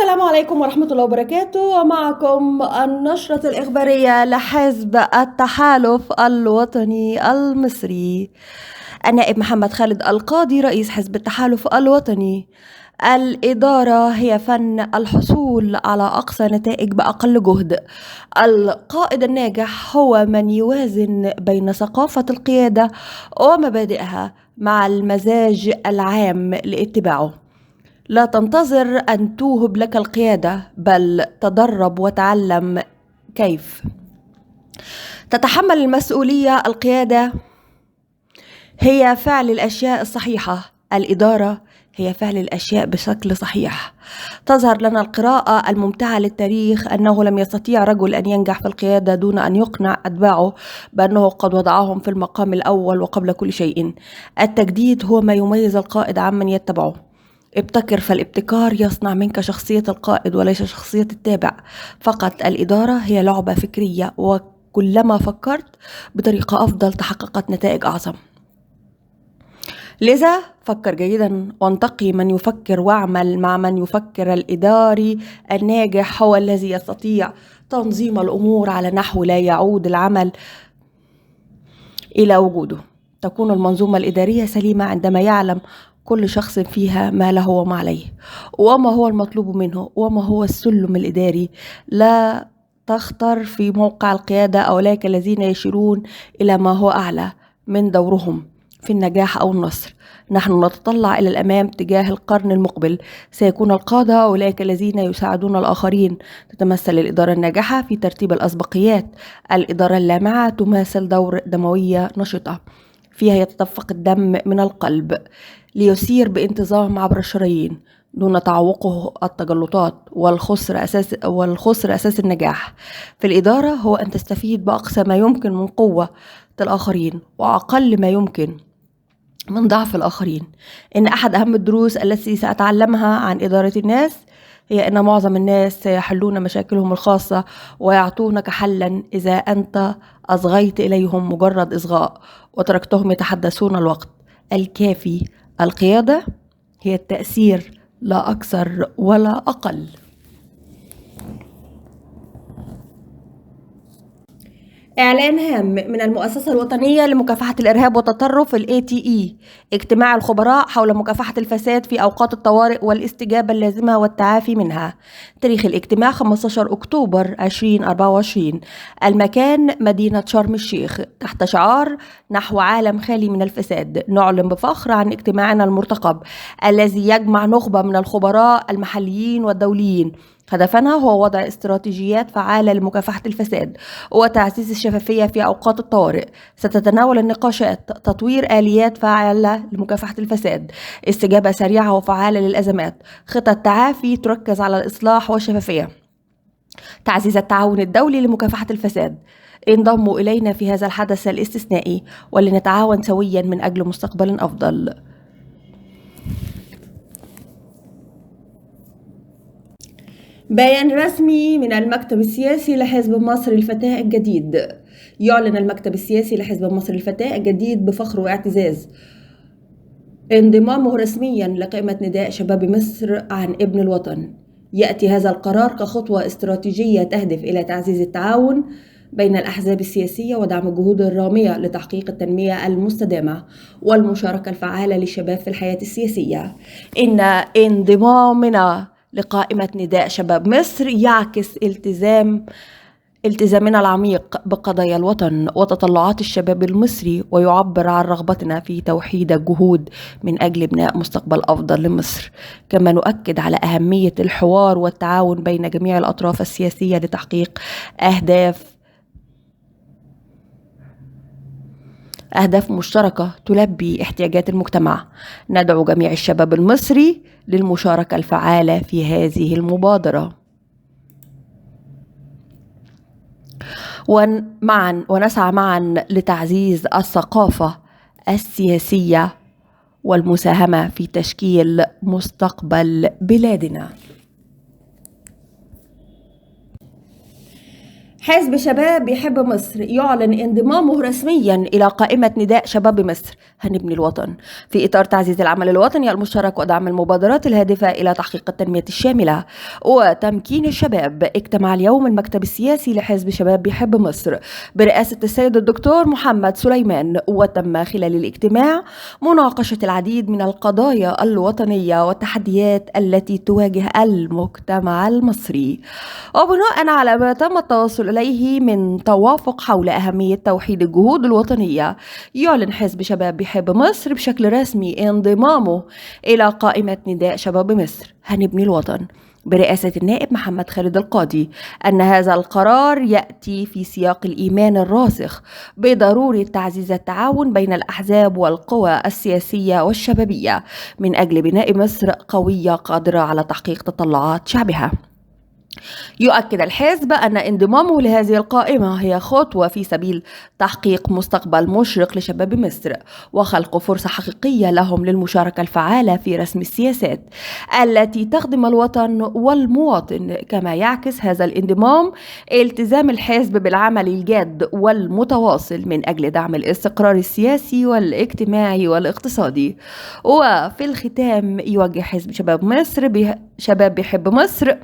السلام عليكم ورحمة الله وبركاته، ومعكم النشرة الإخبارية لحزب التحالف الوطني المصري. النائب محمد خالد القاضي رئيس حزب التحالف الوطني: الإدارة هي فن الحصول على أقصى نتائج بأقل جهد. القائد الناجح هو من يوازن بين ثقافة القيادة ومبادئها مع المزاج العام لاتباعه. لا تنتظر أن توهب لك القيادة، بل تدرب وتعلم كيف تتحمل المسؤولية. القيادة هي فعل الأشياء الصحيحة، الإدارة هي فعل الأشياء بشكل صحيح. تظهر لنا القراءة الممتعة للتاريخ أنه لم يستطيع رجل أن ينجح في القيادة دون أن يقنع أتباعه بأنه قد وضعهم في المقام الأول وقبل كل شيء. التجديد هو ما يميز القائد عمن يتبعه. ابتكر، فالابتكار يصنع منك شخصية القائد وليس شخصية التابع فقط. الإدارة هي لعبة فكرية، وكلما فكرت بطريقة أفضل تحققت نتائج أعظم. لذا فكر جيدا وانتقي من يفكر واعمل مع من يفكر. الإداري الناجح هو الذي يستطيع تنظيم الأمور على نحو لا يعود العمل إلى وجوده. تكون المنظومة الإدارية سليمة عندما يعلم كل شخص فيها ما له وما عليه، وما هو المطلوب منه، وما هو السلم الإداري. لا تختر في موقع القيادة أولئك الذين يشيرون إلى ما هو أعلى من دورهم في النجاح أو النصر. نحن نتطلع إلى الأمام تجاه القرن المقبل. سيكون القادة أولئك الذين يساعدون الآخرين. تتمثل الإدارة الناجحة في ترتيب الأسبقيات. الإدارة اللامعة تماثل دور دموية نشطة فيها يتدفق الدم من القلب ليسير بانتظام عبر الشرايين دون تعوقه التجلطات. والخسر أساس النجاح في الإدارة هو أن تستفيد بأقصى ما يمكن من قوة الآخرين وأقل ما يمكن من ضعف الآخرين. إن أحد أهم الدروس التي سأتعلمها عن إدارة الناس هي أن معظم الناس سيحلون مشاكلهم الخاصة ويعطونك حلا إذا أنت أصغيت إليهم مجرد إصغاء وتركتهم يتحدثون الوقت الكافي. القيادة هي التأثير، لا أكثر ولا أقل. إعلان هام من المؤسسة الوطنية لمكافحة الإرهاب والتطرف ATE: اجتماع الخبراء حول مكافحة الفساد في أوقات الطوارئ والاستجابة اللازمة والتعافي منها. تاريخ الاجتماع 15 أكتوبر 2024. المكان مدينة شرم الشيخ، تحت شعار نحو عالم خالي من الفساد. نعلن بفخر عن اجتماعنا المرتقب الذي يجمع نخبة من الخبراء المحليين والدوليين. هدفنا هو وضع استراتيجيات فعالة لمكافحة الفساد وتعزيز الشفافية في أوقات الطوارئ. ستتناول النقاشات تطوير آليات فعالة لمكافحة الفساد، استجابة سريعة وفعالة للأزمات، خطط تعافي تركز على الإصلاح والشفافية، تعزيز التعاون الدولي لمكافحة الفساد. انضموا إلينا في هذا الحدث الاستثنائي ولنتعاون سويا من أجل مستقبل أفضل. بيان رسمي من المكتب السياسي لحزب مصر الفتاة الجديد. يعلن المكتب السياسي لحزب مصر الفتاة الجديد بفخر واعتزاز انضمامه رسميا لقائمة نداء شباب مصر عن ابن الوطن. يأتي هذا القرار كخطوة استراتيجية تهدف إلى تعزيز التعاون بين الأحزاب السياسية ودعم الجهود الرامية لتحقيق التنمية المستدامة والمشاركة الفعالة للشباب في الحياة السياسية. إن انضمامنا لقائمة نداء شباب مصر يعكس التزامنا العميق بقضايا الوطن وتطلعات الشباب المصري، ويعبر عن رغبتنا في توحيد الجهود من أجل بناء مستقبل أفضل لمصر. كما نؤكد على أهمية الحوار والتعاون بين جميع الأطراف السياسية لتحقيق أهداف مشتركة تلبي احتياجات المجتمع. ندعو جميع الشباب المصري للمشاركة الفعالة في هذه المبادرة، ونسعى معا لتعزيز الثقافة السياسية والمساهمة في تشكيل مستقبل بلادنا. حزب شباب بيحب مصر يعلن انضمامه رسميا إلى قائمة نداء شباب مصر هنبني الوطن، في إطار تعزيز العمل الوطني المشترك ودعم المبادرات الهادفة إلى تحقيق التنمية الشاملة وتمكين الشباب. اجتمع اليوم المكتب السياسي لحزب شباب بيحب مصر برئاسة السيد الدكتور محمد سليمان، وتم خلال الاجتماع مناقشة العديد من القضايا الوطنية والتحديات التي تواجه المجتمع المصري. وبناء على ما تم التوصل إليه من توافق حول أهمية توحيد الجهود الوطنية، يعلن حزب شباب بيحب مصر بشكل رسمي انضمامه إلى قائمة نداء شباب مصر هنبني الوطن برئاسة النائب محمد خالد القاضي، أن هذا القرار يأتي في سياق الإيمان الراسخ بضرورة تعزيز التعاون بين الأحزاب والقوى السياسية والشبابية من أجل بناء مصر قوية قادرة على تحقيق تطلعات شعبها. يؤكد الحزب أن انضمامه لهذه القائمة هي خطوة في سبيل تحقيق مستقبل مشرق لشباب مصر وخلق فرصة حقيقية لهم للمشاركة الفعالة في رسم السياسات التي تخدم الوطن والمواطن. كما يعكس هذا الانضمام التزام الحزب بالعمل الجاد والمتواصل من أجل دعم الاستقرار السياسي والاجتماعي والاقتصادي. وفي الختام يوجه حزب شباب بيحب مصر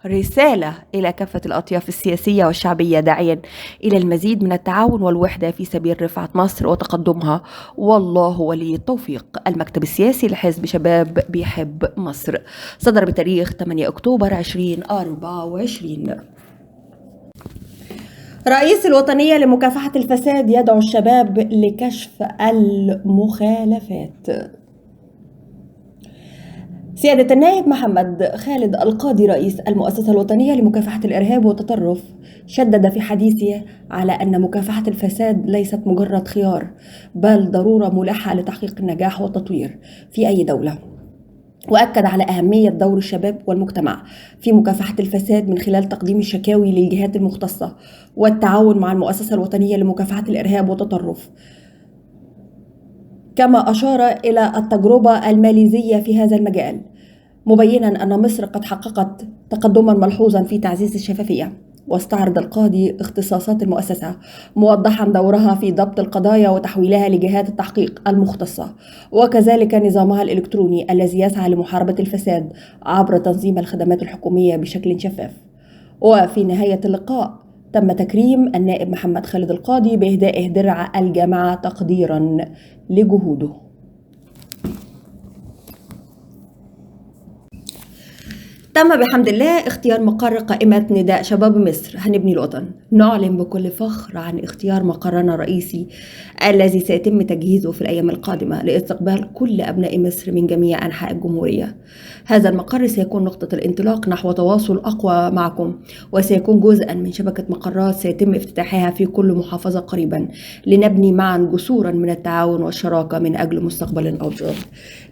رسالة إلى كافة الأطياف السياسية والشعبية، داعيا إلى المزيد من التعاون والوحدة في سبيل رفعة مصر وتقدمها، والله ولي التوفيق. المكتب السياسي لحزب شباب بيحب مصر، صدر بتاريخ 8 أكتوبر 2024. رئيس الوطنية لمكافحة الفساد يدعو الشباب لكشف المخالفات. سيادة النائب محمد خالد القاضي رئيس المؤسسة الوطنية لمكافحة الإرهاب والتطرف شدد في حديثه على أن مكافحة الفساد ليست مجرد خيار، بل ضرورة ملحة لتحقيق النجاح والتطوير في أي دولة. وأكد على أهمية دور الشباب والمجتمع في مكافحة الفساد من خلال تقديم الشكاوي للجهات المختصة والتعاون مع المؤسسة الوطنية لمكافحة الإرهاب والتطرف. كما أشار إلى التجربة الماليزية في هذا المجال، مبينا أن مصر قد حققت تقدما ملحوظا في تعزيز الشفافية. واستعرض القاضي اختصاصات المؤسسة، موضحا دورها في ضبط القضايا وتحويلها لجهات التحقيق المختصة، وكذلك نظامها الإلكتروني الذي يسعى لمحاربة الفساد عبر تنظيم الخدمات الحكومية بشكل شفاف. وفي نهاية اللقاء تم تكريم النائب محمد خالد القاضي بإهدائه درع الجامعة تقديرا لجهوده. تم بحمد الله اختيار مقر قائمة نداء شباب مصر هنبني الوطن. نعلن بكل فخر عن اختيار مقرنا الرئيسي الذي سيتم تجهيزه في الأيام القادمة لاستقبال كل أبناء مصر من جميع أنحاء الجمهورية. هذا المقر سيكون نقطة الانطلاق نحو تواصل أقوى معكم، وسيكون جزءا من شبكة مقرات سيتم افتتاحها في كل محافظة قريبا، لنبني معا جسورا من التعاون والشراكة من أجل مستقبل أفضل.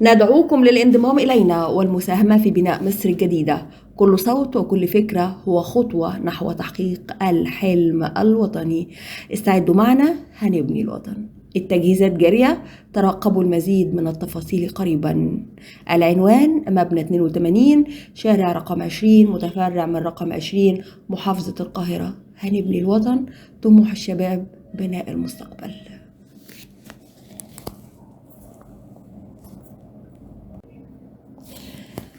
ندعوكم للانضمام إلينا والمساهمة في بناء مصر الجديدة. كل صوت وكل فكرة هو خطوة نحو تحقيق الحلم الوطني. استعدوا معنا، هنبني الوطن. التجهيزات جارية، ترقبوا المزيد من التفاصيل قريبا. العنوان مبنى 82 شارع رقم 20 متفرع من رقم 20 محافظة القاهرة. هنبني الوطن، طموح الشباب، بناء المستقبل.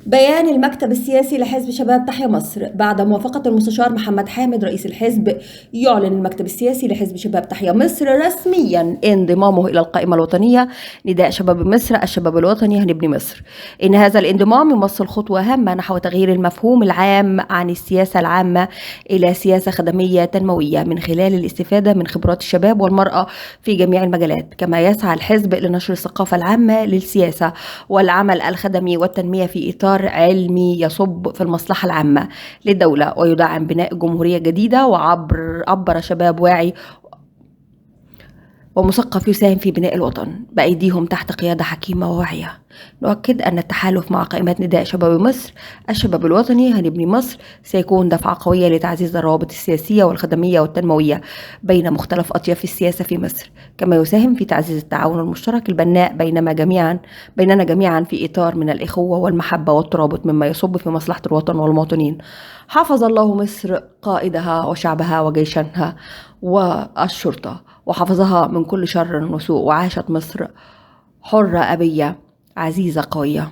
بيان المكتب السياسي لحزب شباب تحيا مصر. بعد موافقة المستشار محمد حامد رئيس الحزب، يعلن المكتب السياسي لحزب شباب تحيا مصر رسميا انضمامه إلى القائمة الوطنية نداء شباب مصر الشباب الوطني هنبني مصر. إن هذا الانضمام يمثل خطوة هامة نحو تغيير المفهوم العام عن السياسة العامة إلى سياسة خدمية تنموية من خلال الاستفادة من خبرات الشباب والمرأة في جميع المجالات. كما يسعى الحزب لنشر الثقافة العامة للسياسة والعمل الخدمي والتنمية في إطار علمي يصب في المصلحة العامة للدولة ويدعم بناء جمهورية جديدة. وعبر شباب واعي ومثقف يساهم في بناء الوطن بأيديهم تحت قيادة حكيمة وواعية. نؤكد أن التحالف مع قائمات نداء شباب مصر الشباب الوطني هنبني مصر سيكون دفعة قوية لتعزيز الروابط السياسية والخدمية والتنموية بين مختلف أطياف السياسة في مصر، كما يساهم في تعزيز التعاون المشترك البناء بيننا جميعا في إطار من الإخوة والمحبة والترابط مما يصب في مصلحة الوطن والمواطنين. حفظ الله مصر قائدها وشعبها وجيشها والشرطة، وحفظها من كل شر وسوء، وعاشت مصر حرة أبية عزيزة قوية.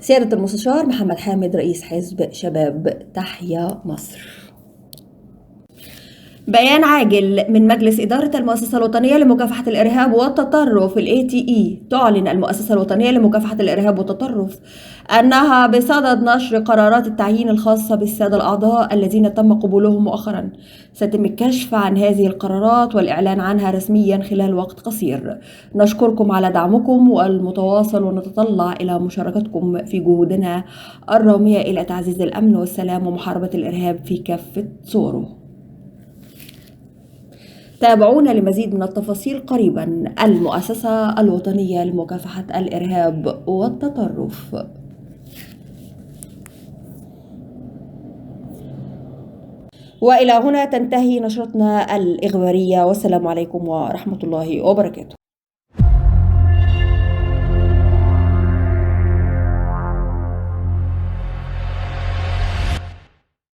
سيادة المستشار محمد حامد رئيس حزب شباب تحيا مصر. بيان عاجل من مجلس إدارة المؤسسة الوطنية لمكافحة الإرهاب والتطرف ATE. تعلن المؤسسة الوطنية لمكافحة الإرهاب والتطرف أنها بصدد نشر قرارات التعيين الخاصة بالسادة الأعضاء الذين تم قبولهم مؤخرا. سيتم الكشف عن هذه القرارات والإعلان عنها رسميا خلال وقت قصير. نشكركم على دعمكم المتواصل ونتطلع إلى مشاركتكم في جهودنا الرامية إلى تعزيز الأمن والسلام ومحاربة الإرهاب في كافة صوره. تابعونا لمزيد من التفاصيل قريبا. المؤسسة الوطنية لمكافحة الإرهاب والتطرف. وإلى هنا تنتهي نشرتنا الإخبارية، والسلام عليكم ورحمة الله وبركاته.